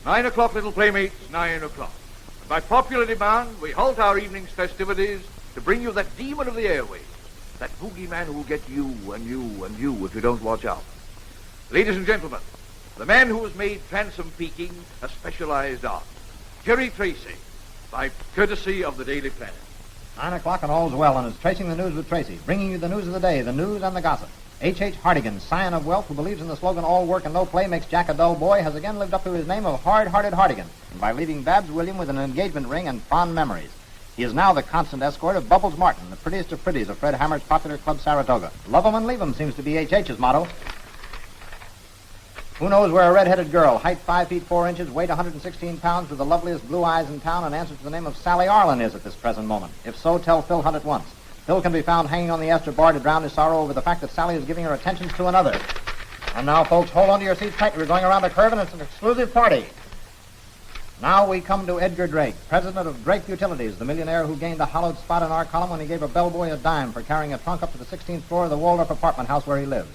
9 o'clock, little playmates, 9 o'clock. And by popular demand, we halt our evening's festivities to bring you that demon of the airways, that boogeyman who will get you and you and you if you don't watch out. Ladies and gentlemen, the man who has made transom peaking a specialized art, Jerry Tracy, by courtesy of the Daily Planet. 9 o'clock and all's well, and it's Tracing the News with Tracy, bringing you the news of the day, the news and the gossip. H.H. Hardigan, scion of wealth, who believes in the slogan, all work and no play makes Jack a dull boy, has again lived up to his name of hard-hearted Hardigan, and by leaving Babs William with an engagement ring and fond memories. He is now the constant escort of Bubbles Martin, the prettiest of pretties of Fred Hammer's popular club Saratoga. Love 'em and leave 'em seems to be H.H.'s motto. Who knows where a red-headed girl, height 5 feet 4 inches, weight 116 pounds, with the loveliest blue eyes in town and answers to the name of Sally Arlen is at this present moment? If so, tell Phil Hunt at once. Phil can be found hanging on the Astor bar to drown his sorrow over the fact that Sally is giving her attentions to another. And now, folks, hold on to your seats tight. We're going around a curve, and it's an exclusive party. Now we come to Edgar Drake, president of Drake Utilities, the millionaire who gained a hollowed spot in our column when he gave a bellboy a dime for carrying a trunk up to the 16th floor of the Waldorf apartment house where he lives.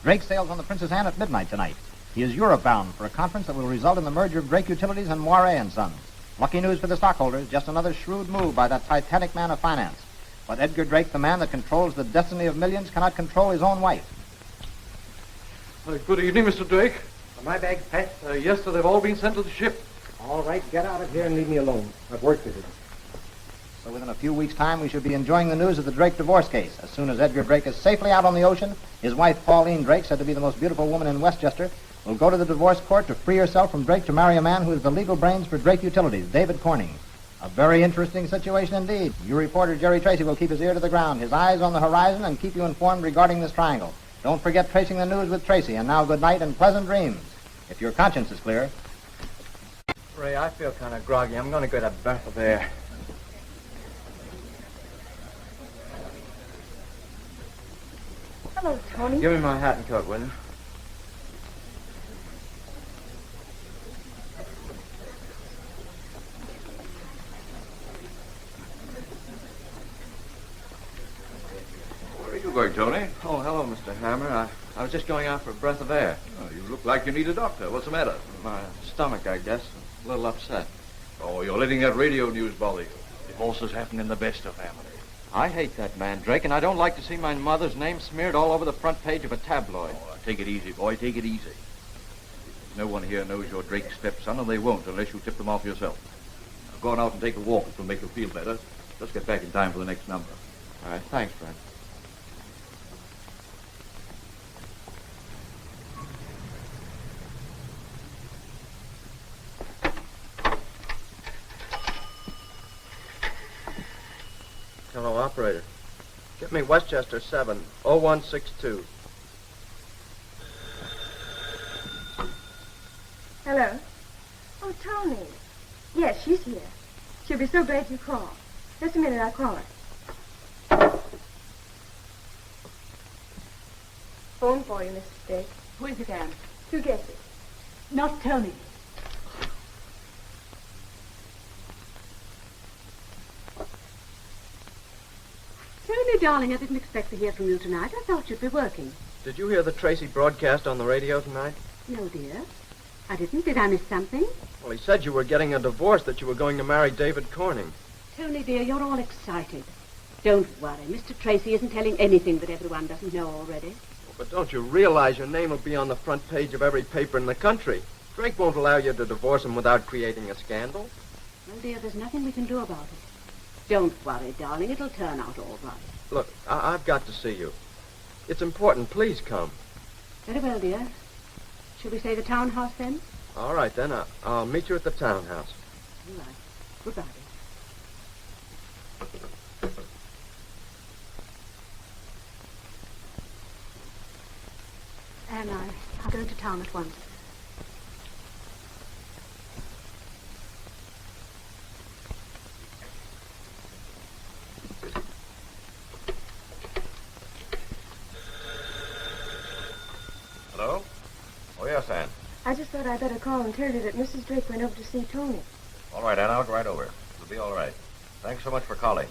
Drake sails on the Princess Anne at midnight tonight. He is Europe-bound for a conference that will result in the merger of Drake Utilities and Moiré & Sons. Lucky news for the stockholders, just another shrewd move by that titanic man of finance. But Edgar Drake, the man that controls the destiny of millions, cannot control his own wife. Good evening, Mr. Drake. Are my bags packed? Yes, sir, they've all been sent to the ship. All right, get out of here and leave me alone. I've work to do. So within a few weeks' time, we should be enjoying the news of the Drake divorce case. As soon as Edgar Drake is safely out on the ocean, his wife, Pauline Drake, said to be the most beautiful woman in Westchester, will go to the divorce court to free herself from Drake to marry a man who is the legal brains for Drake Utilities, David Corning. A very interesting situation indeed. Your reporter, Jerry Tracy, will keep his ear to the ground, his eyes on the horizon, and keep you informed regarding this triangle. Don't forget Tracing the News with Tracy. And now, good night and pleasant dreams, if your conscience is clear. Ray, I feel kind of groggy. I'm going to get a breath of air. Hello, Tony. Give me my hat and coat, will you? Where are you going, Tony? Oh, hello, Mr. Hammer. I was just going out for a breath of air. Oh, you look like you need a doctor. What's the matter? My stomach, I guess. A little upset. Oh, you're letting that radio news bother you. Divorces happen in the best of families. I hate that man, Drake, and I don't like to see my mother's name smeared all over the front page of a tabloid. Oh, take it easy, boy. Take it easy. No one here knows you're Drake's stepson, and they won't unless you tip them off yourself. Now, go on out and take a walk. It will make you feel better. Just get back in time for the next number. All right, thanks, Fred. Hello, operator. Get me Westchester 7, 0162. Hello. Oh, Tony. Yes, she's here. She'll be so glad you called. Just a minute, I'll call her. Phone for you, Mr. Drake. Who is it, Anne? You guess it. Not Tony. Tony, darling, I didn't expect to hear from you tonight. I thought you'd be working. Did you hear the Tracy broadcast on the radio tonight? No, dear. I didn't. Did I miss something? Well, he said you were getting a divorce, that you were going to marry David Corning. Tony, dear, you're all excited. Don't worry. Mr. Tracy isn't telling anything that everyone doesn't know already. But don't you realize your name will be on the front page of every paper in the country? Drake won't allow you to divorce him without creating a scandal. Well, dear, there's nothing we can do about it. Don't worry, darling. It'll turn out all right. Look, I've got to see you. It's important. Please come. Very well, dear. Shall we say the townhouse then? All right, then. I'll meet you at the townhouse. All right. Goodbye, dear. Anne, I'm going to town at once. Hello? Oh, yes, Anne. I just thought I'd better call and tell you that Mrs. Drake went over to see Tony. All right, Anne, I'll go right over. It'll be all right. Thanks so much for calling.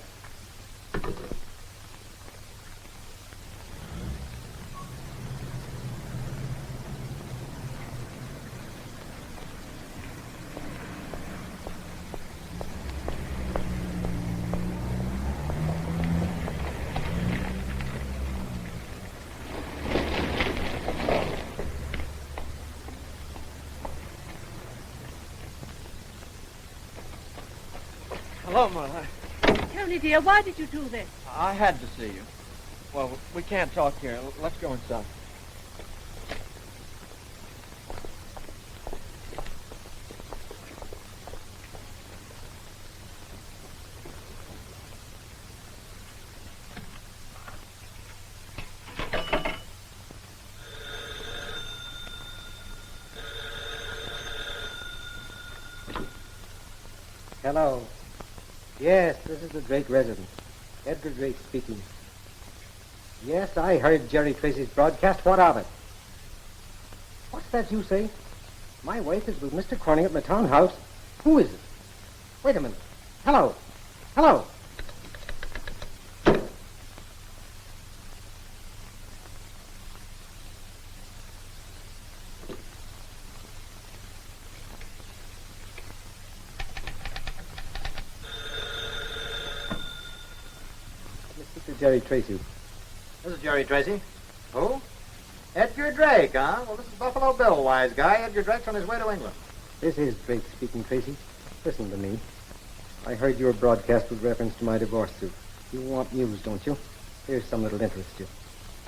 Hello, Mother. Tony, dear, why did you do this? I had to see you. Well, we can't talk here. Let's go inside. Hello. Yes, this is the Drake residence. Edgar Drake speaking. Yes, I heard Jerry Tracy's broadcast. What of it? What's that you say? My wife is with Mr. Corning at my townhouse. Who is it? Wait a minute. Hello. Hello. Mr. Jerry Tracy. This is Jerry Tracy. Who? Edgar Drake, huh? Well, this is Buffalo Bill, wise guy. Edgar Drake's on his way to England. This is Drake speaking, Tracy. Listen to me. I heard your broadcast with reference to my divorce suit. You want news, don't you? Here's some that'll interest you.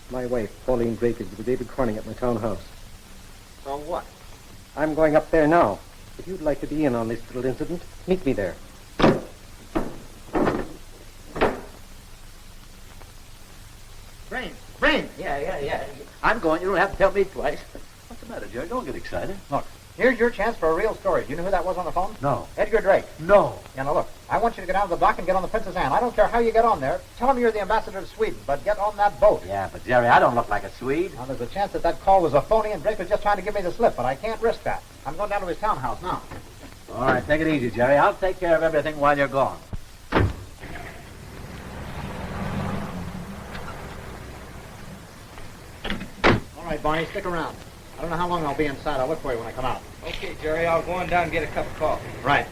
My wife, Pauline Drake, is with David Corning at my townhouse. So what? I'm going up there now. If you'd like to be in on this little incident, meet me there. Brain! Yeah. I'm going. You don't have to tell me twice. What's the matter, Jerry? Don't get excited. Look, here's your chance for a real story. Do you know who that was on the phone? No. Edgar Drake. No. Yeah, now look, I want you to get out of the dock and get on the Princess Anne. I don't care how you get on there. Tell him you're the ambassador of Sweden, but get on that boat. Yeah, but Jerry, I don't look like a Swede. Now, there's a chance that that call was a phony and Drake was just trying to give me the slip, but I can't risk that. I'm going down to his townhouse now. All right, take it easy, Jerry. I'll take care of everything while you're gone. All right, Barney, stick around. I don't know how long I'll be inside. I'll look for you when I come out. Okay, Jerry, I'll go on down and get a cup of coffee. Right.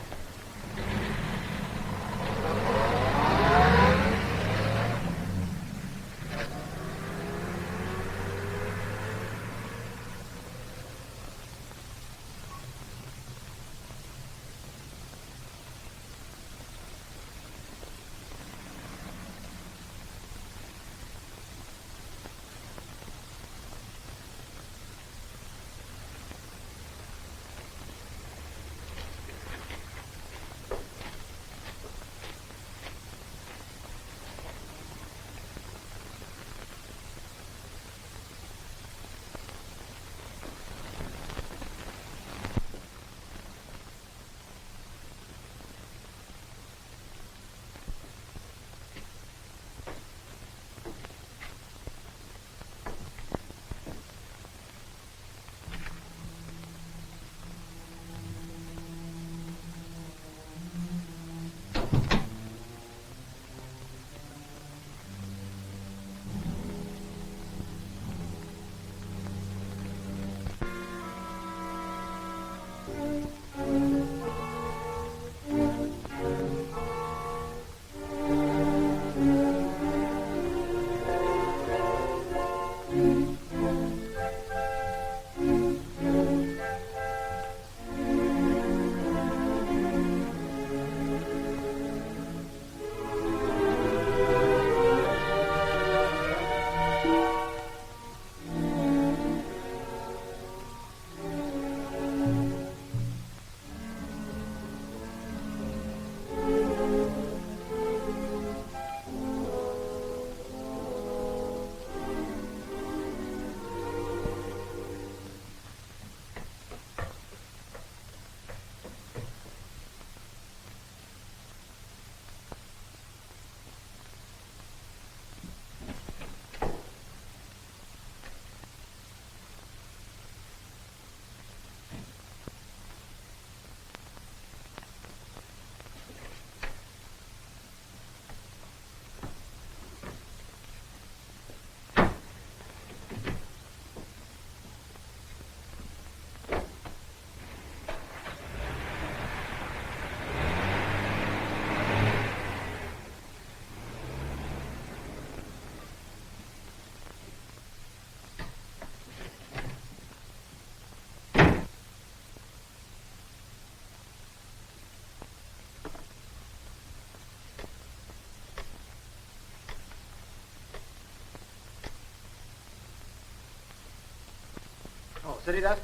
city desk?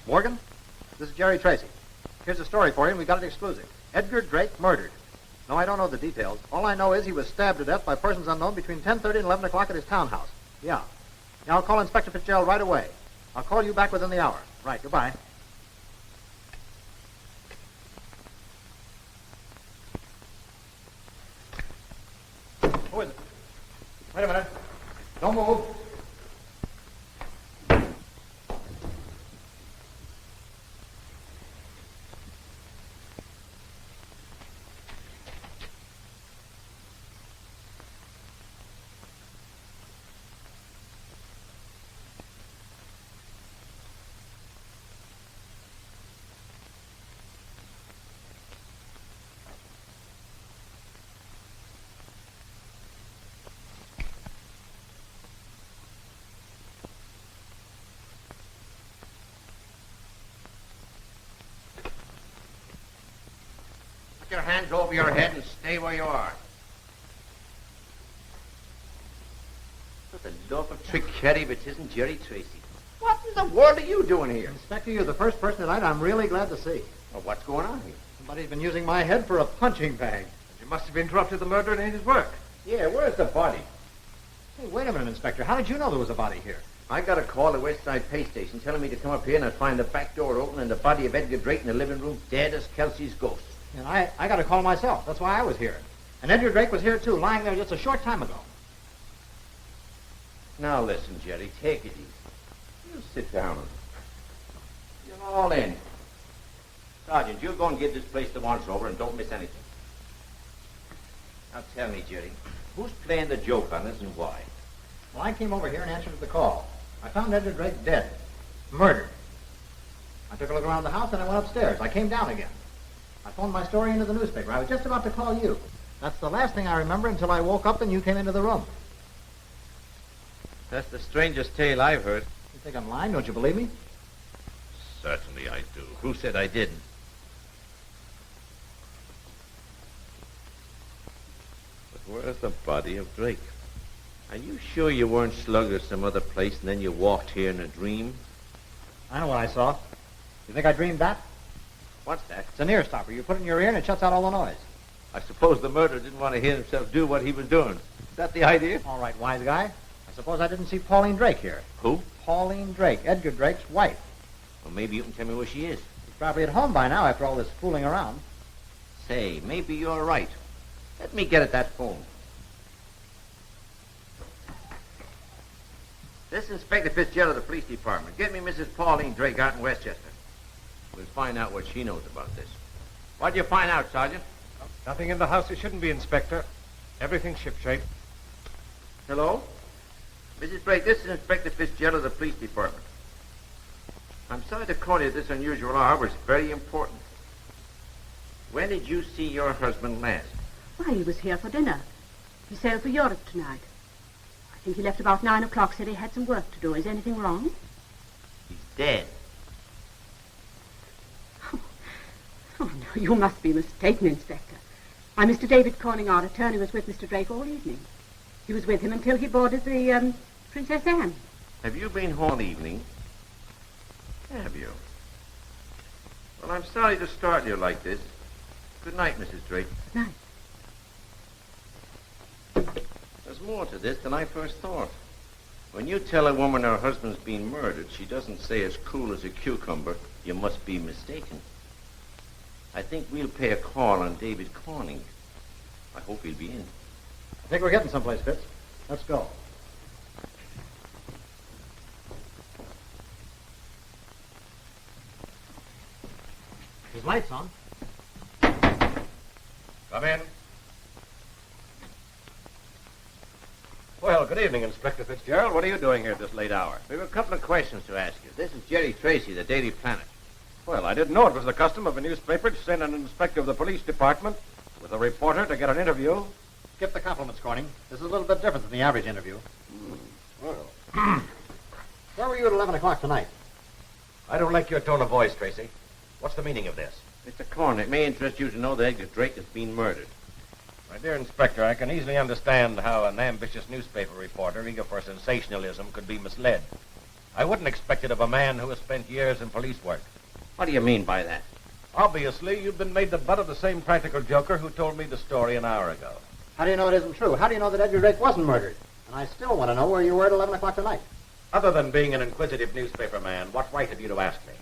Morgan? This is Jerry Tracy. Here's a story for you, and we got it exclusive. Edgar Drake murdered. No, I don't know the details. All I know is he was stabbed to death by persons unknown between 10:30 and 11 o'clock at his townhouse. Yeah. I'll call Inspector Fitzgerald right away. I'll call you back within the hour. Right, goodbye. Who is it? Wait a minute. Don't move. Put your hands over your head and stay where you are. What the love of trick Kerry if it isn't Jerry Tracy. What in the world are you doing here? Inspector, you're the first person tonight I'm really glad to see. Well, what's going on here? Somebody's been using my head for a punching bag. You must have interrupted the murderer in his work. Yeah, where's the body? Hey, wait a minute, Inspector. How did you know there was a body here? I got a call at West Side Pay Station telling me to come up here and I'd find the back door open and the body of Edgar Drake in the living room dead as Kelsey's ghost. And I got a call myself. That's why I was here. And Edgar Drake was here, too, lying there just a short time ago. Now listen, Jerry, take it easy. You sit down. You're all in. Sergeant, you'll go and give this place the once over and don't miss anything. Now tell me, Jerry, who's playing the joke on us and why? Well, I came over here and answered the call. I found Edgar Drake dead. Murdered. I took a look around the house and I went upstairs. I came down again. I phoned my story into the newspaper. I was just about to call you. That's the last thing I remember until I woke up and you came into the room. That's the strangest tale I've heard. You think I'm lying? Don't you believe me? Certainly I do. Who said I didn't? But where's the body of Drake? Are you sure you weren't slugged at some other place and then you walked here in a dream? I know what I saw. You think I dreamed that? What's that? It's an ear stopper. You put it in your ear and it shuts out all the noise. I suppose the murderer didn't want to hear himself do what he was doing. Is that the idea? All right, wise guy. I suppose I didn't see Pauline Drake here. Who? Pauline Drake, Edgar Drake's wife. Well, maybe you can tell me where she is. She's probably at home by now after all this fooling around. Say, maybe you're right. Let me get at that phone. This is Inspector Fitzgerald of the police department. Get me Mrs. Pauline Drake out in Westchester. We'll find out what she knows about this. What'd you find out, Sergeant? Nothing in the house it shouldn't be, Inspector. Everything's shipshape. Hello? Mrs. Drake, this is Inspector Fitzgerald of the police department. I'm sorry to call you at this unusual hour, but it's very important. When did you see your husband last? Why, he was here for dinner. He sailed for Europe tonight. I think he left about 9 o'clock, said he had some work to do. Is anything wrong? He's dead. Oh, no, you must be mistaken, Inspector. I'm Mr. David Corning, our attorney, was with Mr. Drake all evening. He was with him until he boarded the, Princess Anne. Have you been home all evening? Have you? Well, I'm sorry to startle you like this. Good night, Mrs. Drake. Good night. There's more to this than I first thought. When you tell a woman her husband's been murdered, she doesn't say as cool as a cucumber, you must be mistaken. I think we'll pay a call on David Corning. I hope he'll be in. I think we're getting someplace, Fitz. Let's go. His light's on. Come in. Well, good evening, Inspector Fitzgerald. What are you doing here at this late hour? We have a couple of questions to ask you. This is Jerry Tracy, the Daily Planet. Well, I didn't know it was the custom of a newspaper to send an inspector of the police department with a reporter to get an interview. Skip the compliments, Corning. This is a little bit different than the average interview. Well, Where were you at 11 o'clock tonight? I don't like your tone of voice, Tracy. What's the meaning of this? Mr. Corning, it may interest you to know that Edgar Drake has been murdered. My dear Inspector, I can easily understand how an ambitious newspaper reporter eager for sensationalism could be misled. I wouldn't expect it of a man who has spent years in police work. What do you mean by that? Obviously, you've been made the butt of the same practical joker who told me the story an hour ago. How do you know it isn't true? How do you know that Edgar Drake wasn't murdered? And I still want to know where you were at 11 o'clock tonight. Other than being an inquisitive newspaper man, what right have you to ask me?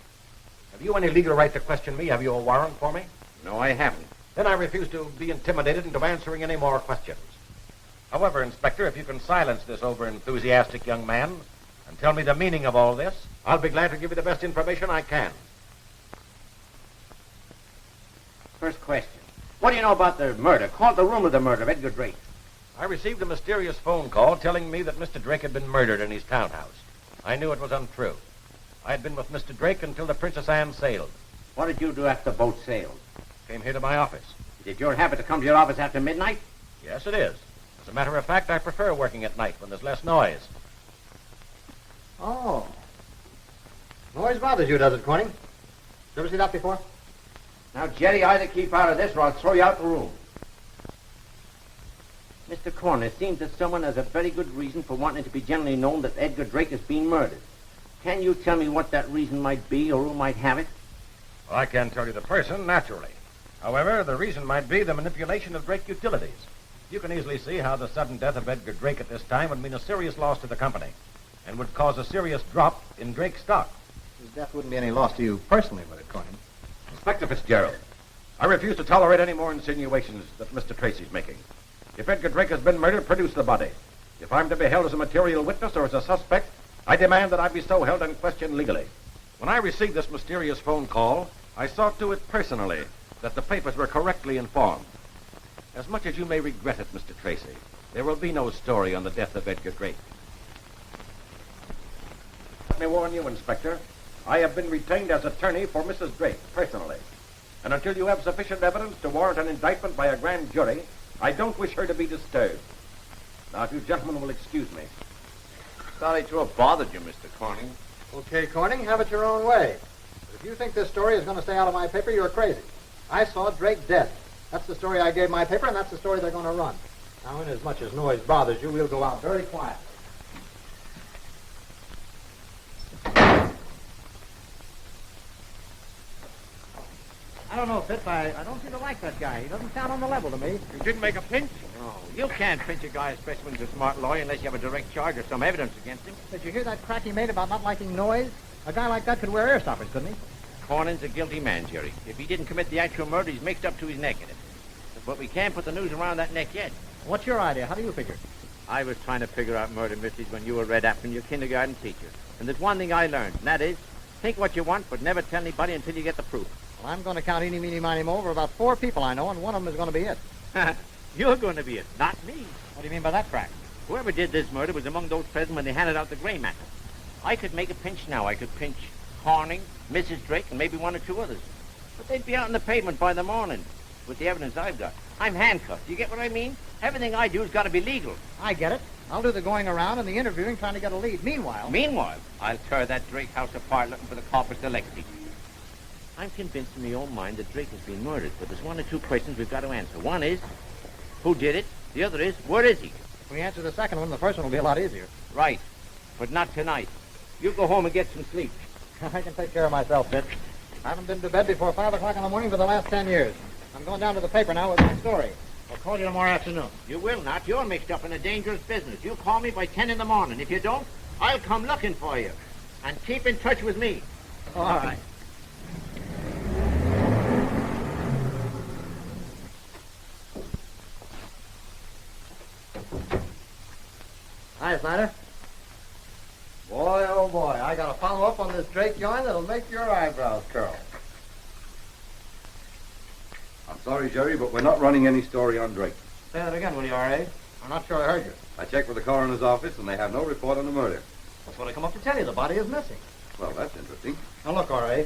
Have you any legal right to question me? Have you a warrant for me? No, I haven't. Then I refuse to be intimidated into answering any more questions. However, Inspector, if you can silence this over-enthusiastic young man and tell me the meaning of all this, I'll be glad to give you the best information I can. First question. What do you know about the murder? Called the rumor of the murder of Edgar Drake. I received a mysterious phone call telling me that Mr. Drake had been murdered in his townhouse. I knew it was untrue. I had been with Mr. Drake until the Princess Anne sailed. What did you do after the boat sailed? Came here to my office. Is it your habit to come to your office after midnight? Yes, it is. As a matter of fact, I prefer working at night when there's less noise. Oh. Noise bothers you, does it, Corning? You ever see that before? Now, Jerry, either keep out of this or I'll throw you out the room. Mr. Corner, it seems that someone has a very good reason for wanting it to be generally known that Edgar Drake has been murdered. Can you tell me what that reason might be or who might have it? Well, I can't tell you the person, naturally. However, the reason might be the manipulation of Drake Utilities. You can easily see how the sudden death of Edgar Drake at this time would mean a serious loss to the company and would cause a serious drop in Drake's stock. His death wouldn't be any loss to you personally, would it, Corning? Inspector Fitzgerald, I refuse to tolerate any more insinuations that Mr. Tracy's making. If Edgar Drake has been murdered, produce the body. If I'm to be held as a material witness or as a suspect, I demand that I be so held and questioned legally. When I received this mysterious phone call, I saw to it personally that the papers were correctly informed. As much as you may regret it, Mr. Tracy, there will be no story on the death of Edgar Drake. Let me warn you, Inspector, I have been retained as attorney for Mrs. Drake, personally. And until you have sufficient evidence to warrant an indictment by a grand jury, I don't wish her to be disturbed. Now, if you gentlemen will excuse me. Sorry to have bothered you, Mr. Corning. Okay, Corning, have it your own way. But if you think this story is going to stay out of my paper, you're crazy. I saw Drake dead. That's the story I gave my paper, and that's the story they're going to run. Now, inasmuch as noise bothers you, we'll go out very quiet. I don't know, Fitz. I don't seem to like that guy. He doesn't sound on the level to me. You didn't make a pinch? No. You can't pinch a guy, especially when he's a smart lawyer, unless you have a direct charge or some evidence against him. Did you hear that crack he made about not liking noise? A guy like that could wear ear stoppers, couldn't he? Corning's a guilty man, Jerry. If he didn't commit the actual murder, he's mixed up to his neck in it. But we can't put the news around that neck yet. What's your idea? How do you figure? I was trying to figure out murder mysteries when you were Red Apple, your kindergarten teacher. And there's one thing I learned, and that is, think what you want, but never tell anybody until you get the proof. Well, I'm going to count eeny, meeny, miny, mo over about 4 people I know, and one of them is going to be it. You're going to be it, not me. What do you mean by that, crack? Whoever did this murder was among those present when they handed out the gray matter. I could make a pinch now. I could pinch Corning, Mrs. Drake, and maybe 1 or 2 others. But they'd be out on the pavement by the morning with the evidence I've got. I'm handcuffed. You get what I mean? Everything I do has got to be legal. I get it. I'll do the going around and the interviewing trying to get a lead. Meanwhile, I'll tear that Drake house apart looking for the culprits to elect people. I'm convinced in my own mind that Drake has been murdered, but there's 1 or 2 questions we've got to answer. One is, who did it? The other is, where is he? if we answer the second one, the first one will be a lot easier. Right, but not tonight. You go home and get some sleep. I can take care of myself, Fitz. I haven't been to bed before 5 o'clock in the morning for the last 10 years. I'm going down to the paper now with my story. I'll call you tomorrow afternoon. You will not. You're mixed up in a dangerous business. You call me by 10 in the morning. If you don't, I'll come looking for you. And keep in touch with me. All right. Hi, Snyder. Boy, oh boy, I got to follow up on this Drake yarn that'll make your eyebrows curl. I'm sorry, Jerry, but we're not running any story on Drake. Say that again, will you, R.A.? I'm not sure I heard you. I checked with the coroner's office, and they have no report on the murder. That's what I come up to tell you. The body is missing. Well, that's interesting. Now, look, R.A.,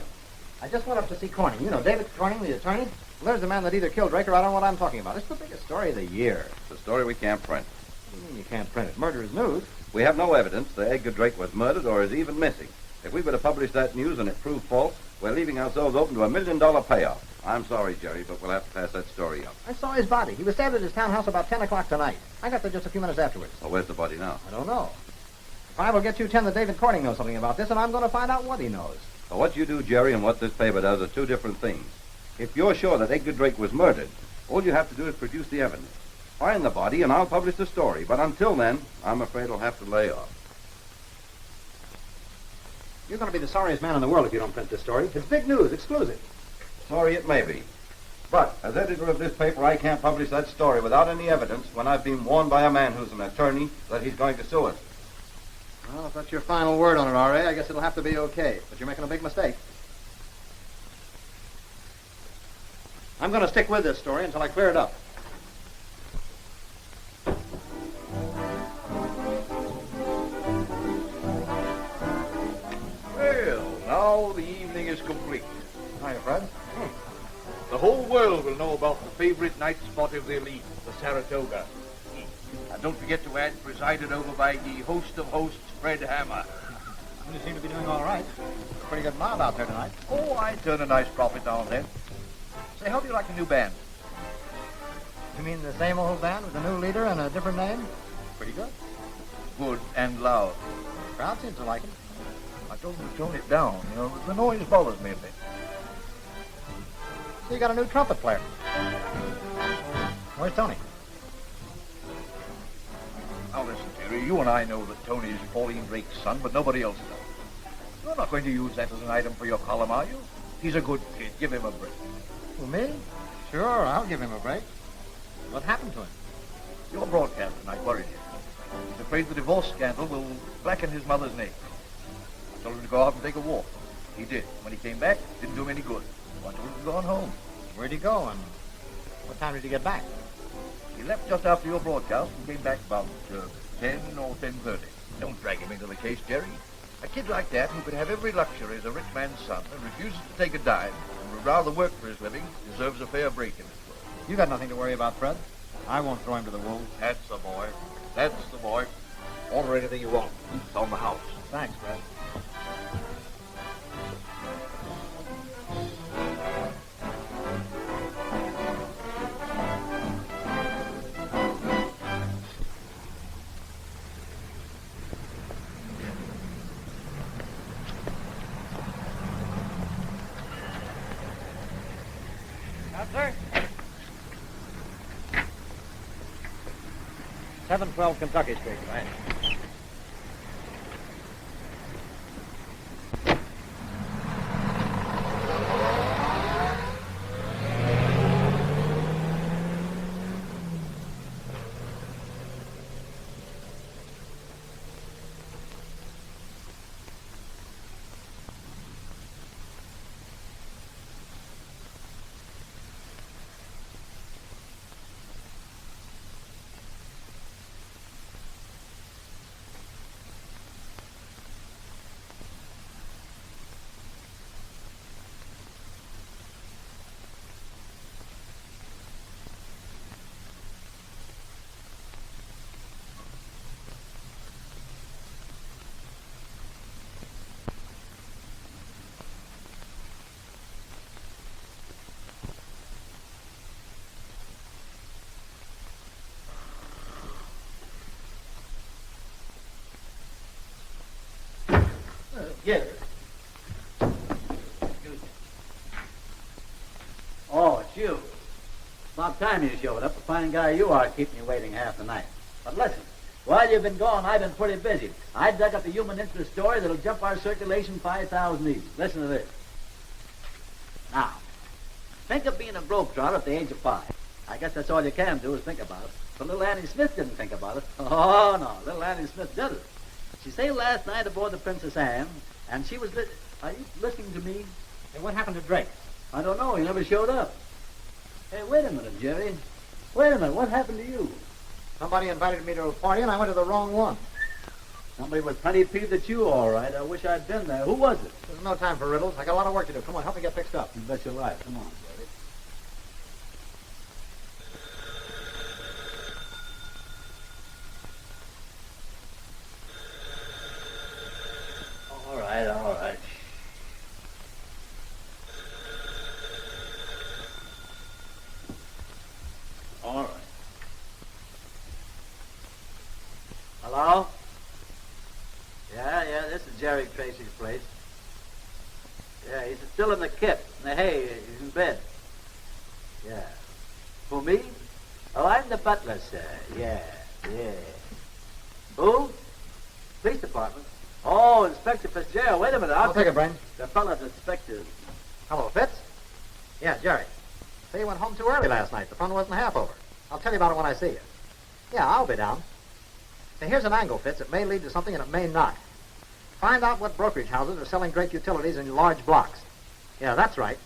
I just went up to see Corning. You know, David Corning, the attorney? Well, there's the man that either killed Drake or I don't know what I'm talking about. It's the biggest story of the year. It's a story we can't print. What do you mean you can't print it? Murder is news. We have no evidence that Edgar Drake was murdered or is even missing. If we were to publish that news and it proved false, we're leaving ourselves open to $1 million payoff. I'm sorry, Jerry, but we'll have to pass that story up. I saw his body. He was stabbed at his townhouse about 10 o'clock tonight. I got there just a few minutes afterwards. Well, where's the body now? I don't know. 5 will get you 10 that David Corning knows something about this, and I'm going to find out what he knows. Well, what you do, Jerry, and what this paper does are two different things. If you're sure that Edgar Drake was murdered, all you have to do is produce the evidence. Find the body, and I'll publish the story. But until then, I'm afraid I'll have to lay off. You're going to be the sorriest man in the world if you don't print this story. It's big news, exclusive. Sorry it may be. But as editor of this paper, I can't publish that story without any evidence when I've been warned by a man who's an attorney that he's going to sue us. Well, if that's your final word on it, R.A., I guess it'll have to be okay. But you're making a big mistake. I'm going to stick with this story until I clear it up. Well, now the evening is complete. Hiya, Fred. The whole world will know about the favorite night spot of the elite, the Saratoga. And don't forget to add presided over by the host of hosts, Fred Hammer. You seem to be doing all right. Pretty good mob out there tonight. Oh, I turn a nice profit now and then. Say, how do you like the new band? You mean the same old band with a new leader and a different name? Pretty good. Good and loud. The crowd seems to like it. I told them to tone it down. You know, the noise bothers me a bit. So you got a new trumpet player. Where's Tony? Now listen, Terry, you and I know that Tony is Pauline Drake's son, but nobody else does. You're not going to use that as an item for your column, are you? He's a good kid. Give him a break. Who, me? Sure, I'll give him a break. What happened to him? Your broadcast tonight worried him. He's afraid the divorce scandal will blacken his mother's name. I told him to go out and take a walk. He did. When he came back, it didn't do him any good. So I told him to go on home. Where'd he go, and what time did he get back? He left just after your broadcast and came back about 10 or 10:30. Don't drag him into the case, Jerry. A kid like that, who could have every luxury as a rich man's son and refuses to take a dime and would rather work for his living, deserves a fair break in this world. You got nothing to worry about, Fred. I won't throw him to the wolves. That's the boy. That's the boy. Order anything you want. It's on the house. Thanks, Fred. Sir? 712 Kentucky Street, right? Yes. Oh, it's you. About time you showed up. A fine guy you are, keeping you waiting half the night. But listen, while you've been gone, I've been pretty busy. I dug up a human interest story that'll jump our circulation 5,000 easy. Listen to this. Now, think of being a globetrotter at the age of 5. I guess that's all you can do is think about it. But little Annie Smith didn't think about it. Oh, no. Little Annie Smith did it. She sailed last night aboard the Princess Anne, and she was... Are you listening to me? Hey, what happened to Drake? I don't know. He never showed up. Hey, wait a minute, Jerry. Wait a minute. What happened to you? Somebody invited me to a party, and I went to the wrong one. Somebody was plenty peeved at you, all right. I wish I'd been there. Who was it? There's no time for riddles. I got a lot of work to do. Come on, help me get fixed up. You bet your life. Come on, Jerry. All right, all right. All right. Hello? Jerry Tracy's place. Yeah, he's still in the kit. Hey, he's in bed. Yeah. Who, me? Oh, I'm the butler, sir. Yeah. Who? Police department. Oh, Inspector Fitzgerald. Wait a minute. I'll take it, Brain. The fellow's Inspector. Hello, Fitz. Yeah, Jerry. Say you went home too early last night. The fun wasn't half over. I'll tell you about it when I see you. Yeah, I'll be down. Say, here's an angle, Fitz. It may lead to something and it may not. Find out what brokerage houses are selling Drake utilities in large blocks. Yeah, that's right.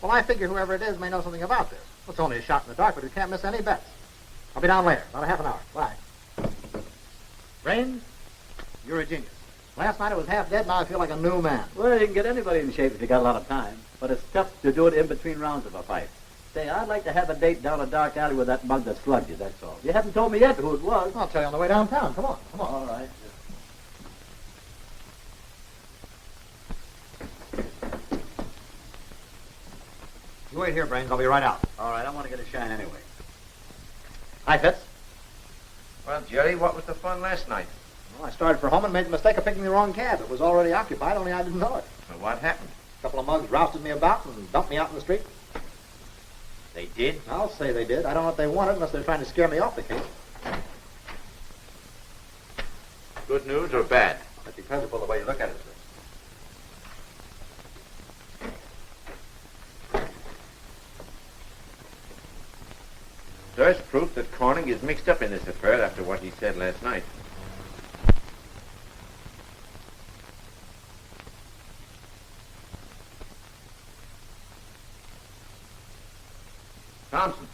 Well, I figure whoever it is may know something about this. Well, it's only a shot in the dark, but we can't miss any bets. I'll be down later, about a half an hour. Bye. Brains, you're a genius. Last night I was half dead, now I feel like a new man. Well, you can get anybody in shape if you got a lot of time. But it's tough to do it in between rounds of a fight. Say, I'd like to have a date down a dark alley with that mug that slugged you, that's all. You haven't told me yet who it was. I'll tell you on the way downtown. Come on. All right. You wait here, Brains. I'll be right out. All right, I want to get a shine anyway. Hi, Fitz. Well, Jerry, what was the fun last night? Well, I started for home and made the mistake of picking the wrong cab. It was already occupied, only I didn't know it. Well, what happened? A couple of mugs rousted me about and dumped me out in the street. They did? I'll say they did. I don't know what they wanted unless they're trying to scare me off the case. Good news or bad? That depends upon the way you look at it, sir. There's proof that Corning is mixed up in this affair after what he said last night. Thompson,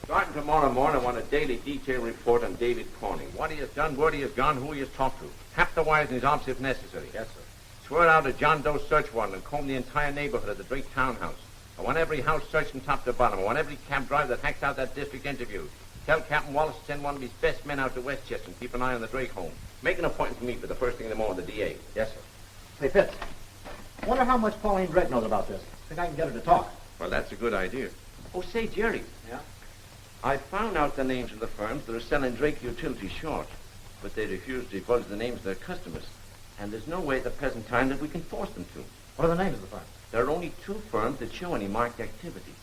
starting tomorrow morning, I want a daily detail report on David Corning. What he has done, where he has gone, who he has talked to. Tap the wires in his office if necessary. Yes, sir. Swear out a John Doe search warrant and comb the entire neighborhood of the Drake townhouse. I want every house searched from top to bottom. I want every cab driver that hacks out that district interviewed. Tell Captain Wallace to send one of his best men out to Westchester and keep an eye on the Drake home. Make an appointment for me for the first thing in the morning with the DA. Yes, sir. Say, Fitz, wonder how much Pauline Drake knows about this. Think I can get her to talk? Well, that's a good idea. Oh, say, Jerry. Yeah? I found out the names of the firms that are selling Drake utilities short, but they refuse to divulge the names of their customers. And there's no way at the present time that we can force them to. What are the names of the firms? There are only two firms that show any marked activity.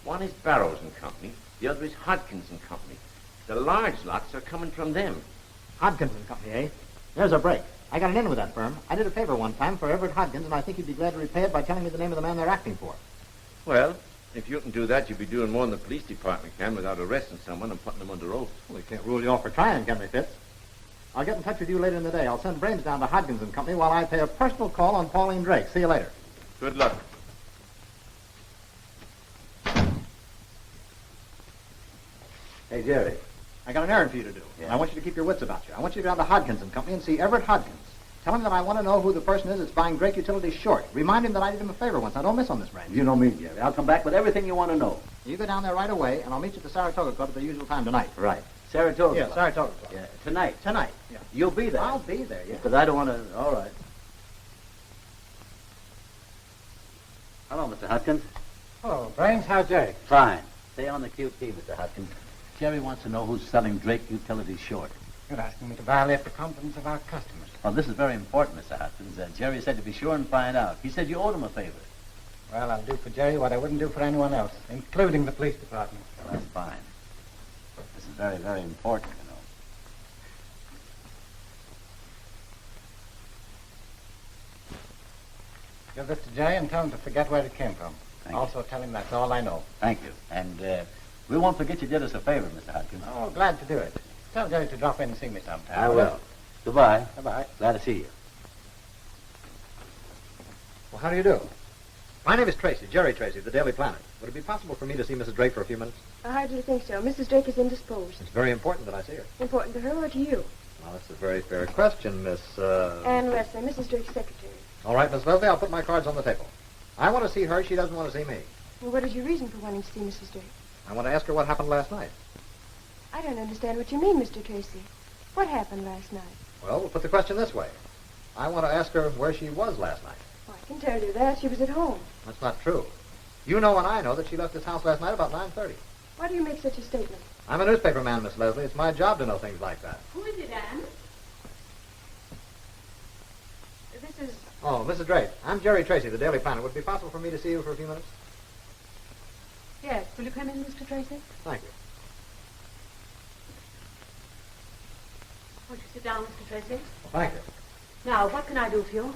One is Barrows and Company. The other is Hodkins and Company. The large lots are coming from them. Hodkins and Company, eh? There's a break. I got an in with that firm. I did a favor one time for Everett Hodkins, and I think he'd be glad to repay it by telling me the name of the man they're acting for. Well, if you can do that, you'll be doing more than the police department can without arresting someone and putting them under oath. Well, we can't rule you off for trying, can we, Fitz? I'll get in touch with you later in the day. I'll send Brains down to Hodkins and Company while I pay a personal call on Pauline Drake. See you later. Good luck. Hey, Jerry, I got an errand for you to do. Yeah. I want you to keep your wits about you. I want you to go down to Hodkins and Company and see Everett Hodkins. Tell him that I want to know who the person is that's buying Drake Utilities short. Remind him that I did him a favor once. Now, don't miss on this, Brains. You know me, Jerry. I'll come back with everything you want to know. You go down there right away, and I'll meet you at the Saratoga Club at the usual time tonight. Right. Saratoga. Yeah, Club. Saratoga Club. Yeah, tonight. Tonight, yeah. You'll be there. I'll be there, yeah. Because I don't want to... All right. Hello, Mr. Hodkins. Oh, Brains, how's Jerry? Fine. Stay on the QT, Mr. Hodkins. Jerry wants to know who's selling Drake Utilities short. You're asking me to violate the confidence of our customers. Well, this is very important, Mr. Hodkins. Jerry said to be sure and find out. He said you owed him a favor. Well, I'll do for Jerry what I wouldn't do for anyone else, including the police department. Well, that's fine. This is very, very important, you know. Give this to Jerry and tell him to forget where it came from. Thank Also tell him that's all I know. Thank you. And we won't forget you did us a favor, Mr. Hodkins. Oh, glad to do it. Tell Jerry to drop in and see me sometime. I will. Goodbye. Bye-bye. Glad to see you. Well, how do you do? My name is Tracy, Jerry Tracy, the Daily Planet. Would it be possible for me to see Mrs. Drake for a few minutes? I hardly think so. Mrs. Drake is indisposed. It's very important that I see her. Important to her or to you? Well, that's a very fair question, Miss, Anne Leslie, Mrs. Drake's secretary. All right, Miss Leslie, I'll put my cards on the table. I want to see her. She doesn't want to see me. Well, what is your reason for wanting to see Mrs. Drake? I want to ask her what happened last night. I don't understand what you mean, Mr. Tracy. What happened last night? Well, we'll put the question this way. I want to ask her where she was last night. Well, I can tell you that. She was at home. That's not true. You know and I know that she left this house last night about 9:30. Why do you make such a statement? I'm a newspaper man, Miss Leslie. It's my job to know things like that. Who is it, Anne? This is... Oh, Mrs. Drake, I'm Jerry Tracy, the Daily Planet. Would it be possible for me to see you for a few minutes? Yes. Will you come in, Mr. Tracy? Thank you. Won't you sit down, Mr. Tracy? Well, thank you. Now, what can I do for you?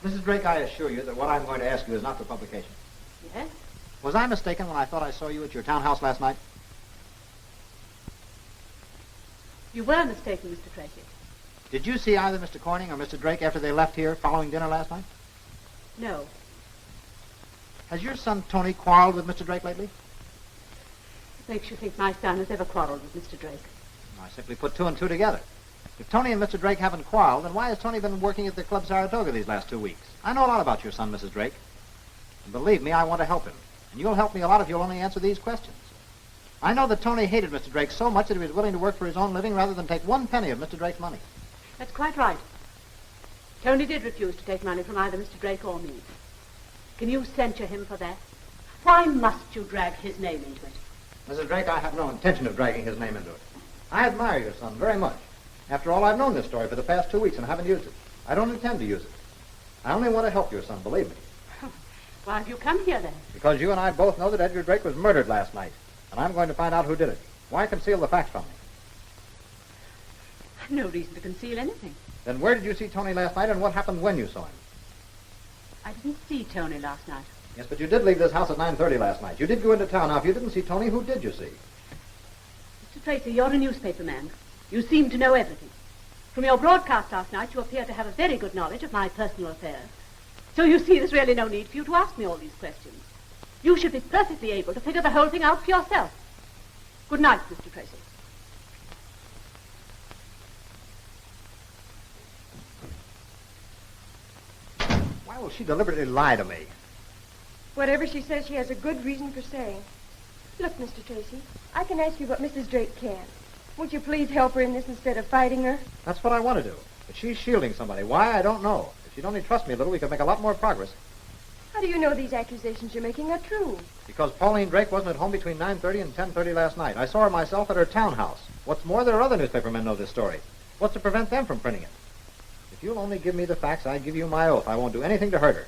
Mrs. Drake, I assure you that what I'm going to ask you is not for publication. Yes? Was I mistaken when I thought I saw you at your townhouse last night? You were mistaken, Mr. Tracy. Did you see either Mr. Corning or Mr. Drake after they left here following dinner last night? No. Has your son Tony quarreled with Mr. Drake lately? What makes you think my son has ever quarreled with Mr. Drake? I simply put two and two together. If Tony and Mr. Drake haven't quarreled, then why has Tony been working at the Club Saratoga these last 2 weeks? I know a lot about your son, Mrs. Drake. And believe me, I want to help him. And you'll help me a lot if you'll only answer these questions. I know that Tony hated Mr. Drake so much that he was willing to work for his own living rather than take 1 penny of Mr. Drake's money. That's quite right. Tony did refuse to take money from either Mr. Drake or me. Can you censure him for that? Why must you drag his name into it? Mrs. Drake, I have no intention of dragging his name into it. I admire your son very much. After all, I've known this story for the past 2 weeks and haven't used it. I don't intend to use it. I only want to help your son, believe me. Why have you come here, then? Because you and I both know that Edgar Drake was murdered last night. And I'm going to find out who did it. Why conceal the facts from me? I've no reason to conceal anything. Then where did you see Tony last night and what happened when you saw him? I didn't see Tony last night. Yes, but you did leave this house at 9:30 last night. You did go into town. Now, if you didn't see Tony, who did you see? Mr. Tracy, you're a newspaper man. You seem to know everything. From your broadcast last night, you appear to have a very good knowledge of my personal affairs. So you see, there's really no need for you to ask me all these questions. You should be perfectly able to figure the whole thing out for yourself. Good night, Mr. Tracy. Why will she deliberately lie to me? Whatever she says, she has a good reason for saying. Look, Mr. Tracy, I can ask you what Mrs. Drake can. Would you please help her in this instead of fighting her? That's what I want to do. But she's shielding somebody. Why, I don't know. If she'd only trust me a little, we could make a lot more progress. How do you know these accusations you're making are true? Because Pauline Drake wasn't at home between 9:30 and 10:30 last night. I saw her myself at her townhouse. What's more, there are other newspaper men know this story. What's to prevent them from printing it? If you'll only give me the facts, I give you my oath. I won't do anything to hurt her.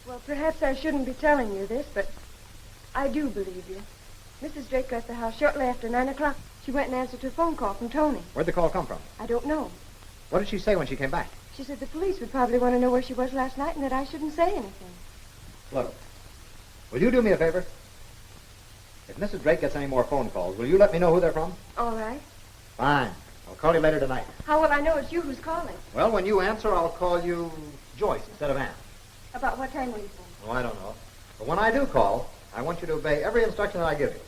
Well, perhaps I shouldn't be telling you this, but I do believe you. Mrs. Drake left the house shortly after 9 o'clock. She went and answered her phone call from Tony. Where'd the call come from? I don't know. What did she say when she came back? She said the police would probably want to know where she was last night and that I shouldn't say anything. Look, will you do me a favor? If Mrs. Drake gets any more phone calls, will you let me know who they're from? All right. Fine. I'll call you later tonight. How will I know it's you who's calling? Well, when you answer, I'll call you Joyce instead of Ann. About what time will you phone? Oh, I don't know. But when I do call, I want you to obey every instruction that I give you.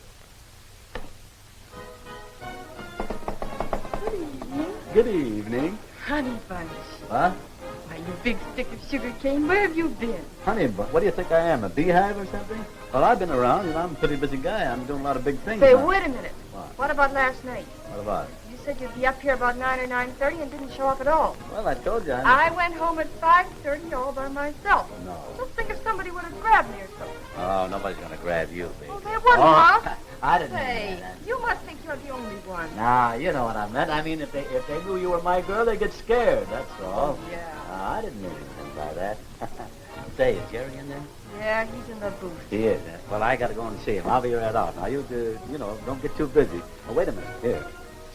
Good evening. Good evening. Honey Bunch. Huh? Why, you big stick of sugar cane, where have you been? Honey, but what do you think I am, a beehive or something? Well, I've been around, and I'm a pretty busy guy. I'm doing a lot of big things. Say, now. wait a minute. What? About last night? What about it? You said you'd be up here about 9 or 9:30 and didn't show up at all. Well, I told you. I went home at 5:30 all by myself. No. Just think if somebody would have grabbed me or something. Oh, nobody's going to grab you, baby. Oh, they wouldn't, huh? I didn't Say, mean that. you must think you're the only one. Nah, you know what I meant. I mean, if they knew you were my girl, they'd get scared, that's all. Oh, yeah. I didn't mean anything by that. Say, is Jerry in there? Yeah, he's in the booth. He is. Well, I got to go and see him. I'll be right out. Now, you don't get too busy. Oh, wait a minute. Here.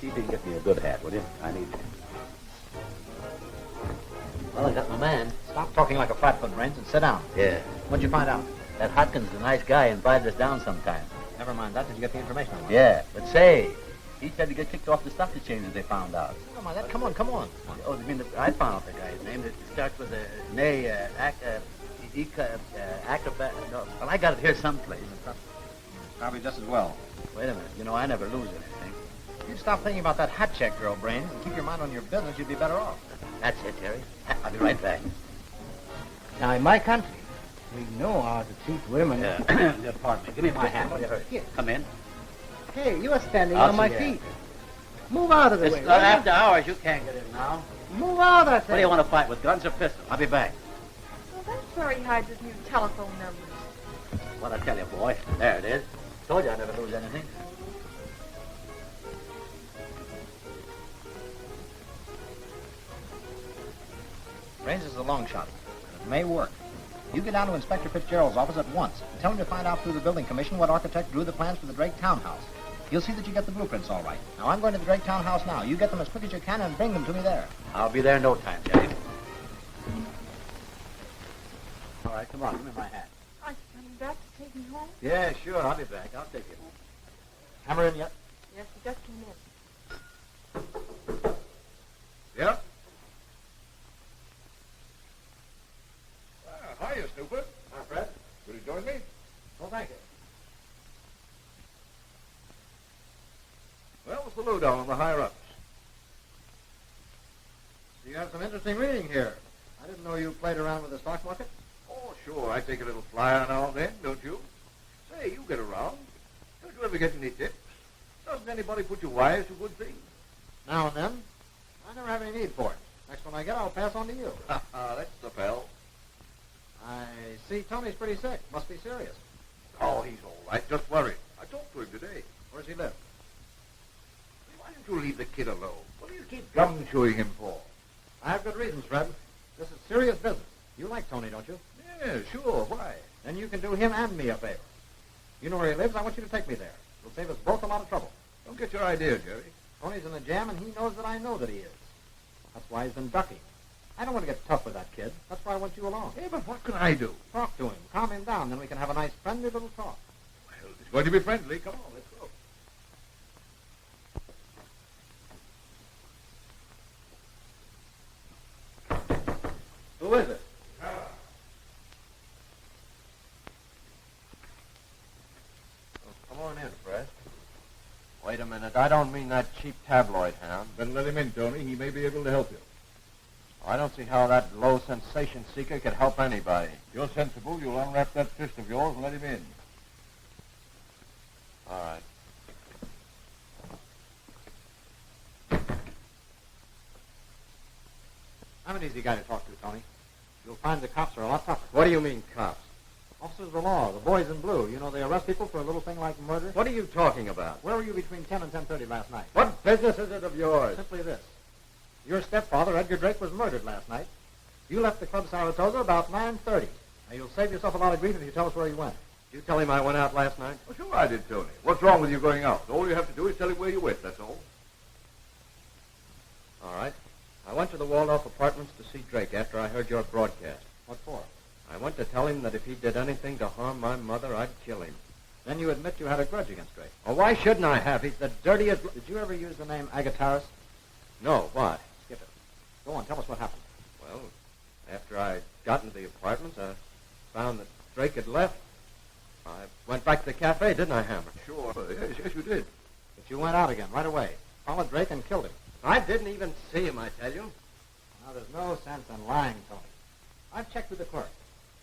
See if you can get me a good hat, will you? I need it. Well, I got my man. Stop talking like a flatfoot, Raines, and sit down. Yeah. What'd you find out? That Hotkins is a nice guy and invited us down sometime. Never mind that. Did you get the information on that? Yeah, but say, he said to get kicked off the stock exchange as they found out. Never mind that. Come on. Oh, you mean I found out the guy's name? It starts with a acrobat. No, well, I got it here someplace. Probably just as well. Wait a minute. I never lose anything. If you'd stop thinking about that hat check girl, Brains, and keep your mind on your business, you'd be better off. That's it, Terry. I'll be right back. Now, in my country, we know how to treat women. Pardon me. Give me my hat. Here. Come in. Hey, you are standing I'll on my see you. feet. Move out of the It's way. not will you? after hours. You can't get in now. Move out, I What do say. you want to fight with, guns or pistols? I'll be back. Well, that's where he hides his new telephone numbers. What I tell you, boy. There it is. Told you I never lose anything. a long shot. And it may work. You get down to Inspector Fitzgerald's office at once and tell him to find out through the building commission what architect drew the plans for the Drake townhouse. You'll see that you get the blueprints all right. Now, I'm going to the Drake townhouse now. You get them as quick as you can and bring them to me there. I'll be there in no time, Jerry. All right, come on, give me my hat. Are you coming back to take me home? Yeah, sure, I'll be back. I'll take you home. Hammer in yet? Yes, he just came in. Yeah? Hiya, Snooper. Hi, Fred. Will you join me? Oh, thank you. Well, what's the lowdown on the higher-ups? You have some interesting reading here. I didn't know you played around with the stock market. Oh, sure. I take a little flyer now and then, don't you? Say, you get around. Don't you ever get any tips? Doesn't anybody put you wise to good things? Now and then. I never have any need for it. Next one I get, I'll pass on to you. That's the pal. I see Tony's pretty sick. Must be serious. Oh, he's all right. Just worried. I talked to him today. Where's he live? Why don't you leave the kid alone? What do you keep gum-chewing him for? I have good reasons, Fred. This is serious business. You like Tony, don't you? Yeah, sure. Why? Then you can do him and me a favor. You know where he lives. I want you to take me there. It'll save us both a lot of trouble. Don't get your idea, Jerry. Tony's in a jam, and he knows that I know that he is. That's why he's been ducking. I don't want to get tough with that kid. That's why I want you along. Yeah, but what can I do? Talk to him. Calm him down. Then we can have a nice, friendly little talk. Well, it's going to be friendly. Come on, let's go. Who is it? Come on in, Fred. Wait a minute. I don't mean that cheap tabloid hound. Then let him in, Tony. He may be able to help you. I don't see how that low sensation seeker could help anybody. If you're sensible, you'll unwrap that fist of yours and let him in. All right. I'm an easy guy to talk to, Tony. You'll find the cops are a lot tougher. What do you mean, cops? Officers of the law, the boys in blue. You know, they arrest people for a little thing like murder. What are you talking about? Where were you between 10 and 10:30 last night? What business is it of yours? Simply this. Your stepfather, Edgar Drake, was murdered last night. You left the Club Saratoga about 9:30. Now, you'll save yourself a lot of grief if you tell us where you went. Did you tell him I went out last night? Well, sure I did, Tony. What's wrong with you going out? All you have to do is tell him where you went, that's all. All right. I went to the Waldorf Apartments to see Drake after I heard your broadcast. What for? I went to tell him that if he did anything to harm my mother, I'd kill him. Then you admit you had a grudge against Drake. Oh, why shouldn't I have? He's the dirtiest... Did you ever use the name Agataris? No, what? Skip it. Go on, tell us what happened. Well, after I got into the apartments, I found that Drake had left. I went back to the cafe, didn't I, Hammer? Sure. Yes, you did. But you went out again right away. Followed Drake and killed him. I didn't even see him, I tell you. Now, there's no sense in lying, Tony. I've checked with the clerk.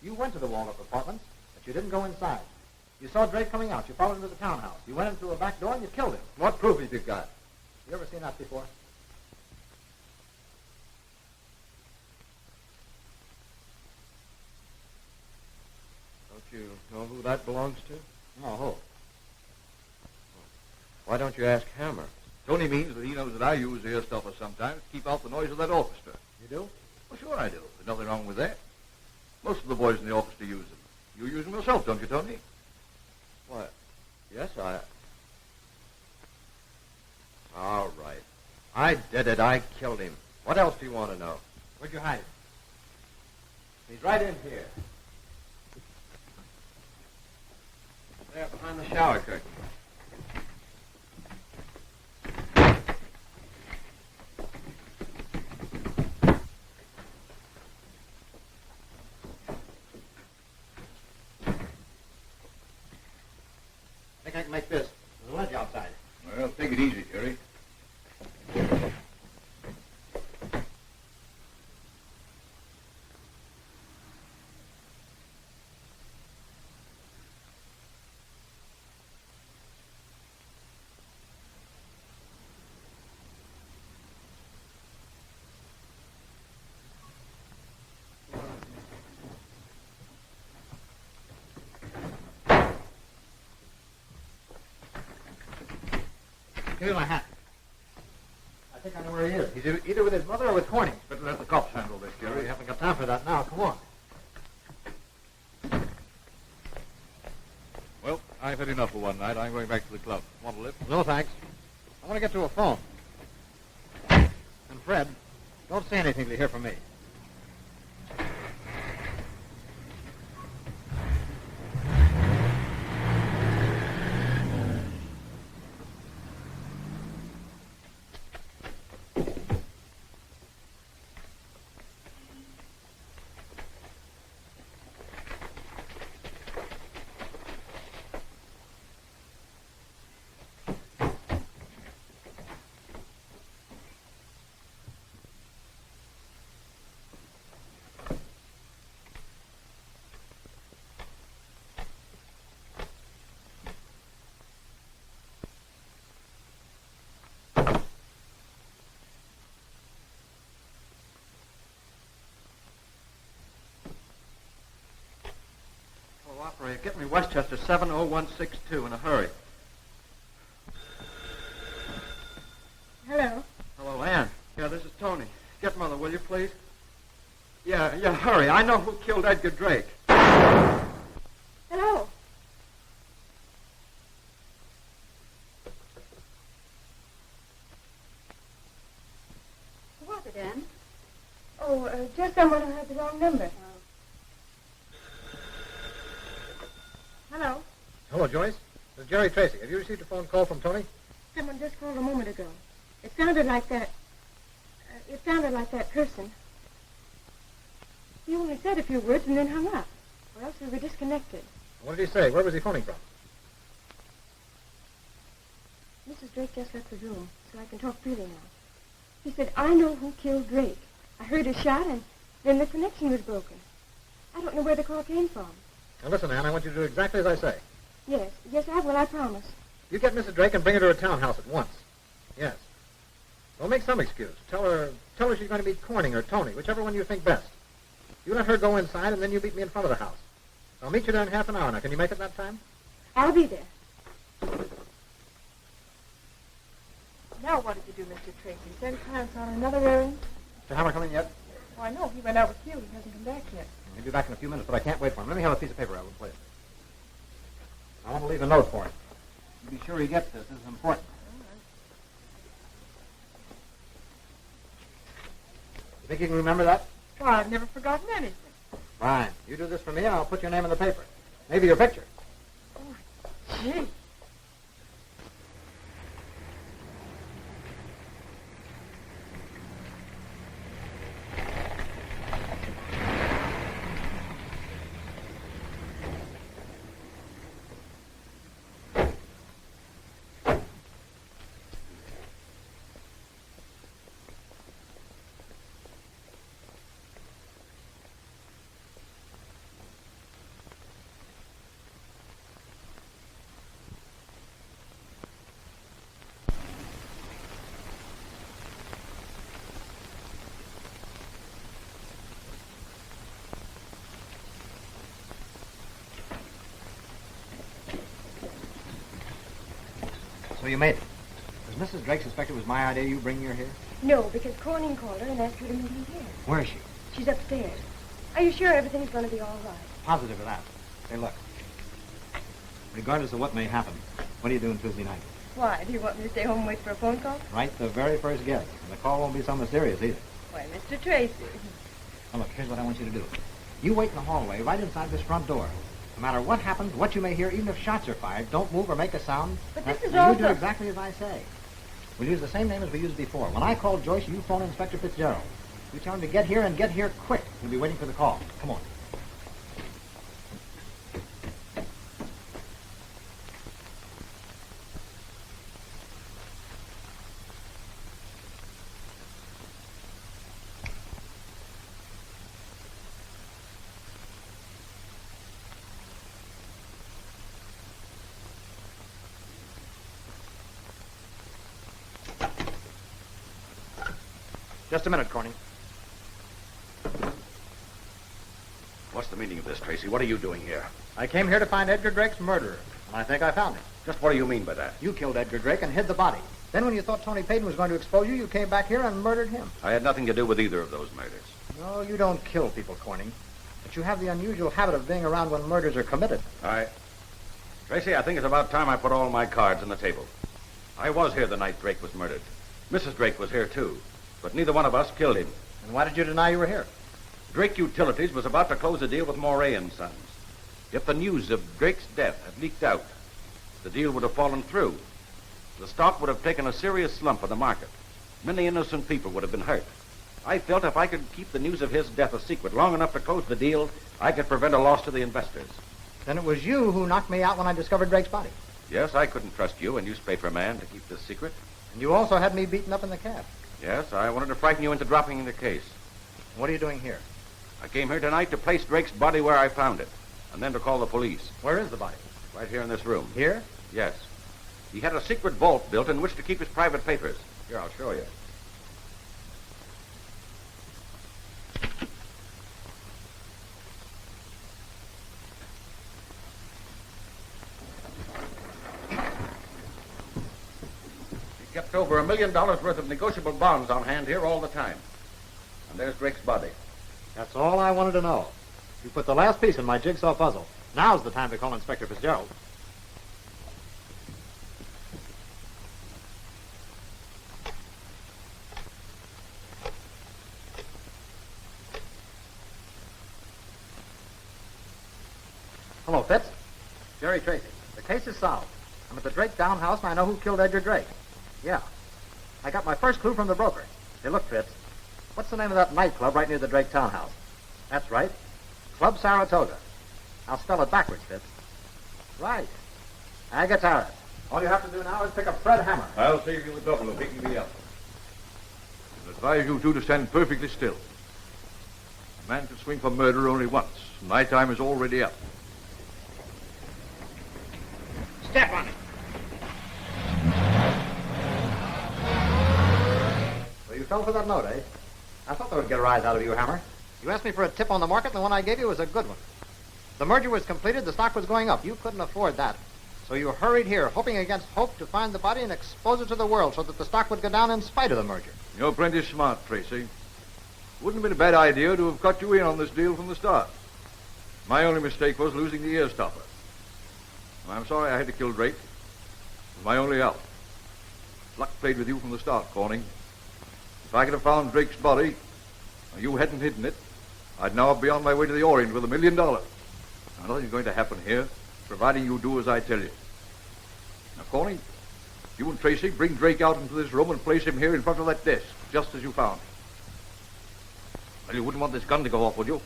You went to the Waldorf Apartments, but you didn't go inside. You saw Drake coming out. You followed him to the townhouse. You went in through a back door and you killed him. What proof have you got? You ever seen that before? Don't you know who that belongs to? No, who? Why don't you ask Hammer? Tony means that he knows that I use the earstuffer sometimes to keep out the noise of that orchestra. You do? Well, sure I do. There's nothing wrong with that. Most of the boys in the orchestra use them. You use them yourself, don't you, Tony? What? Yes, I... All right. I did it. I killed him. What else do you want to know? Where'd you hide him? He's right in here. There, behind the shower curtain. I think I can make this. There's a ledge outside. Well, take it easy, Jerry. Give me my hat. think I know where he is. He's either with his mother or with Corning. Better let the cops handle this, We Jerry. haven't got time for that now. Come on. Well, I've had enough for one night. I'm going back to the club. Want a lift? No, thanks. I want to get to a phone. And Fred, don't say anything till you hear from me. Oh, operator, get me Westchester 70162 in a hurry. Hello. Hello, Ann. Yeah, this is Tony. Get Mother, will you, please? Yeah, hurry. I know who killed Edgar Drake. Hello. Who was it, Anne? Oh, just someone who had the wrong number. Hello. Hello, Joyce. This is Jerry Tracy. Have you received a phone call from Tony? Someone just called a moment ago. It sounded like that. It sounded like that person. He only said a few words and then hung up. Or else we were disconnected. What did he say? Where was he phoning from? Mrs. Drake just left the room, so I can talk freely now. He said, I know who killed Drake. I heard a shot, and then the connection was broken. I don't know where the call came from. Now, listen, Ann, I want you to do exactly as I say. Yes, I will, I promise. You get Mrs. Drake and bring her to a townhouse at once. Yes. Well, make some excuse. Tell her she's going to meet Corning or Tony, whichever one you think best. You let her go inside, and then you meet me in front of the house. I'll meet you there in half an hour. Now, can you make it that time? I'll be there. Now what did you do, Mr. Tracy? Send Clarence on another errand? Mr. Hammer coming yet? Oh, I know. He went out with you. He hasn't come back yet. He'll be back in a few minutes, but I can't wait for him. Let me have a piece of paper. I will play it. I want to leave a note for him. You be sure he gets this. This is important. You think you can remember that? Well, I've never forgotten anything. Fine. You do this for me, and I'll put your name in the paper. Maybe your picture. Gee. So you made it. Does Mrs. Drake suspect it was my idea you bringing her here? No, because Corning called her and asked her to meet him here. Where is she? She's upstairs. Are you sure everything's going to be all right? Positive of that. Hey, look. Regardless of what may happen, what are you doing Tuesday night? Why? Do you want me to stay home and wait for a phone call? Right, the very first guess. And the call won't be so mysterious either. Why, Mr. Tracy. Now, look, here's what I want you to do. You wait in the hallway right inside this front door. No matter what happens, what you may hear, even if shots are fired, don't move or make a sound. But this is now, also... you do exactly as I say. We'll use the same name as we used before. When I call Joyce, you phone Inspector Fitzgerald. You tell him to get here and get here quick. He'll be waiting for the call. Come on. Just a minute, Corning. What's the meaning of this, Tracy? What are you doing here? I came here to find Edgar Drake's murderer, and I think I found him. Just what do you mean by that? You killed Edgar Drake and hid the body. Then when you thought Tony Payton was going to expose you, you came back here and murdered him. I had nothing to do with either of those murders. No, you don't kill people, Corning. But you have the unusual habit of being around when murders are committed. Tracy, I think it's about time I put all my cards on the table. I was here the night Drake was murdered. Mrs. Drake was here, too. But neither one of us killed him. And why did you deny you were here? Drake Utilities was about to close a deal with Moray and Sons. If the news of Drake's death had leaked out, the deal would have fallen through. The stock would have taken a serious slump in the market. Many innocent people would have been hurt. I felt if I could keep the news of his death a secret long enough to close the deal, I could prevent a loss to the investors. Then it was you who knocked me out when I discovered Drake's body. Yes, I couldn't trust you, a newspaper man, to keep this secret. And you also had me beaten up in the cab. Yes, I wanted to frighten you into dropping the case. What are you doing here? I came here tonight to place Drake's body where I found it, and then to call the police. Where is the body? Right here in this room. Here? Yes. He had a secret vault built in which to keep his private papers. Here, I'll show you. He kept over $1 million worth of negotiable bonds on hand here all the time. And there's Drake's body. That's all I wanted to know. You put the last piece in my jigsaw puzzle. Now's the time to call Inspector Fitzgerald. Hello, Fitz. Jerry Tracy. The case is solved. I'm at the Drake townhouse, and I know who killed Edgar Drake. Yeah. I got my first clue from the broker. Hey, look, Fitz. What's the name of that nightclub right near the Drake townhouse? That's right. Club Saratoga. I'll spell it backwards, Fitz. Right. Agatara. All you have to do now is pick up Fred Hammer. I'll save you the trouble of picking me up. I advise you two to stand perfectly still. A man can swing for murder only once. My time is already up. Step on it. So you fell for that note, eh? I thought they would get a rise out of you, Hammer. You asked me for a tip on the market, and the one I gave you was a good one. The merger was completed, the stock was going up. You couldn't afford that. So you hurried here, hoping against hope to find the body and expose it to the world so that the stock would go down in spite of the merger. You're plenty smart, Tracy. Wouldn't have been a bad idea to have cut you in on this deal from the start. My only mistake was losing the ear stopper. I'm sorry I had to kill Drake. It was my only out. Luck played with you from the start, Corning. If I could have found Drake's body, and you hadn't hidden it, I'd now be on my way to the Orient with $1 million. Now, nothing's going to happen here, providing you do as I tell you. Now, Corning, you and Tracy bring Drake out into this room and place him here in front of that desk, just as you found him. Well, you wouldn't want this gun to go off, would you?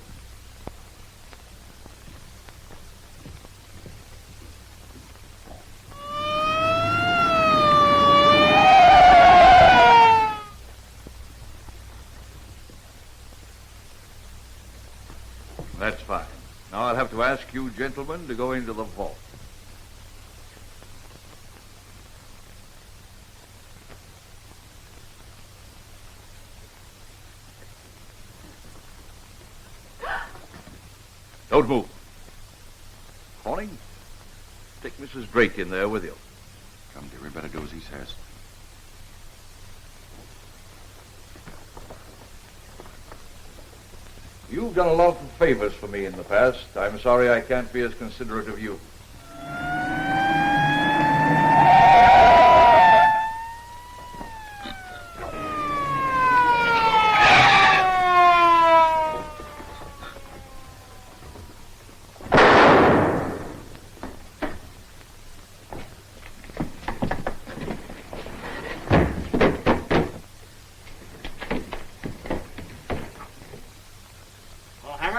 That's fine. Now I'll have to ask you gentlemen to go into the vault. Don't move. Corning, take Mrs. Drake in there with you. Come, dear, we better do as he says. You've done a lot of favors for me in the past. I'm sorry I can't be as considerate of you.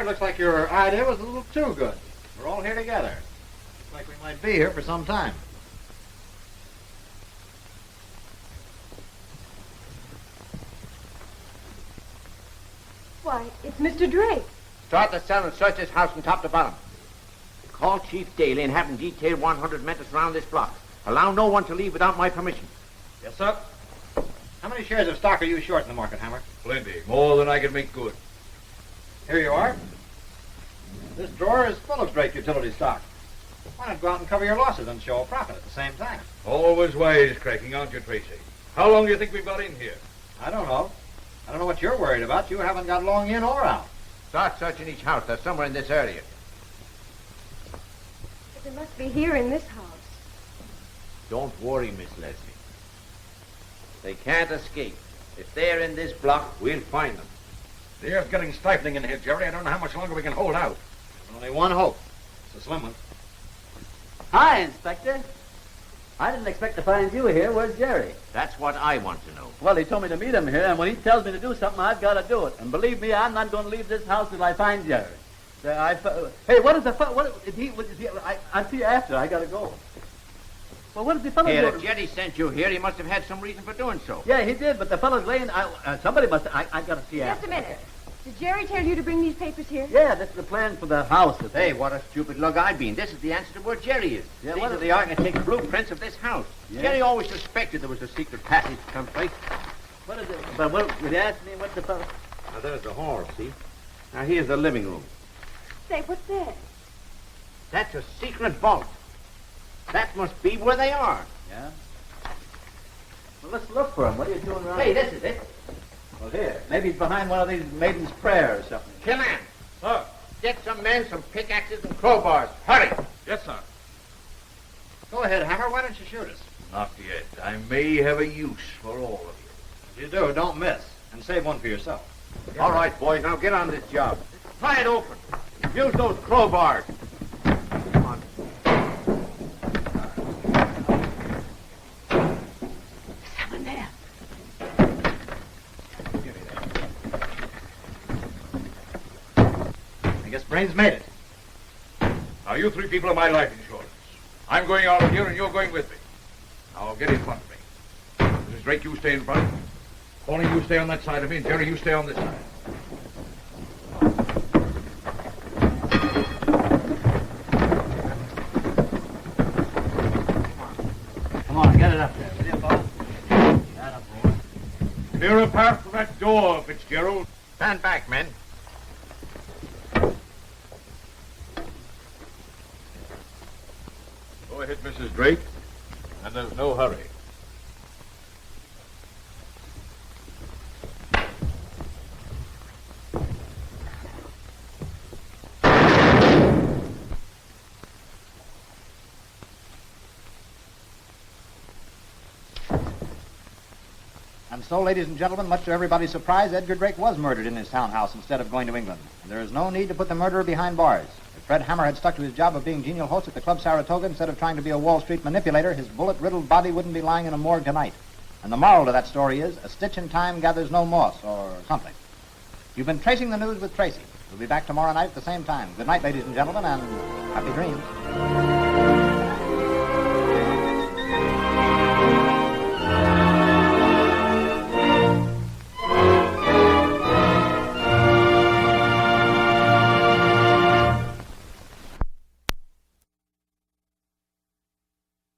Looks like your idea was a little too good. We're all here together. Looks like we might be here for some time. Why, it's Mr. Drake. Start the cell and search this house from top to bottom. Call Chief Daly and have him detail 100 men to surround this block. Allow no one to leave without my permission. Yes, sir. How many shares of stock are you short in the market, Hammer? Plenty. More than I can make good. Here you are. This drawer is full of Drake utility stock. Why not go out and cover your losses and show a profit at the same time? Always wise cracking, aren't you, Tracy? How long do you think we've got in here? I don't know. I don't know what you're worried about. You haven't got long in or out. Start searching each house. They're somewhere in this area. But they must be here in this house. Don't worry, Miss Leslie. They can't escape. If they're in this block, we'll find them. The air's getting stifling in here, Jerry. I don't know how much longer we can hold out. There's only one hope. It's a slim one. Hi, Inspector. I didn't expect to find you here. Where's Jerry? That's what I want to know. Well, he told me to meet him here, and when he tells me to do something, I've got to do it. And believe me, I'm not going to leave this house till I find Jerry. Hey, what is the I'll see you after. I got to go. Well, what is the fellow Here, doing? if Jerry sent you here, he must have had some reason for doing so. Yeah, he did, but the fellow's laying... somebody must... I got to see Just after. a minute. Did Jerry tell you to bring these papers here? Yeah, this is the plan for the house. Hey, what a stupid lug I've been. This is the answer to where Jerry is. Yeah, These what are is- the architect's blueprints of this house. Yeah. Jerry always suspected there was a secret passage someplace. What is it? But would you ask me what the fellow... Now, there's the hall, see? Now, here's the living room. Say, what's that? That's a secret vault. That must be where they are. Yeah? Well, let's look for him. What are you doing around Hey, this is it. Well, here. Maybe he's behind one of these maiden's prayers or something. Kilman. Sir. Get some men, some pickaxes, and crowbars. Hurry. Yes, sir. Go ahead, Hammer. Why don't you shoot us? Not yet. I may have a use for all of you. If you do, don't miss. And save one for yourself. All right, boys, now get on this job. Pry it open. Use those crowbars. Come on. Someone there. I guess Brains made it. Now, you three people are my life insurance. I'm going out of here, and you're going with me. Now, get in front of me. Mrs. Drake, you stay in front. Pauline, you stay on that side of me, and Jerry, you stay on this side. Come on, get it up there. Will you, fellas? That up, boy. Clear a path for that door, Fitzgerald. Stand back, men. Go ahead, Mrs. Drake. And there's no hurry. And so, ladies and gentlemen, much to everybody's surprise, Edgar Drake was murdered in his townhouse instead of going to England. And there is no need to put the murderer behind bars. If Fred Hammer had stuck to his job of being genial host at the Club Saratoga instead of trying to be a Wall Street manipulator, his bullet-riddled body wouldn't be lying in a morgue tonight. And the moral to that story is, a stitch in time gathers no moss, or something. You've been tracing the news with Tracy. We'll be back tomorrow night at the same time. Good night, ladies and gentlemen, and happy dreams.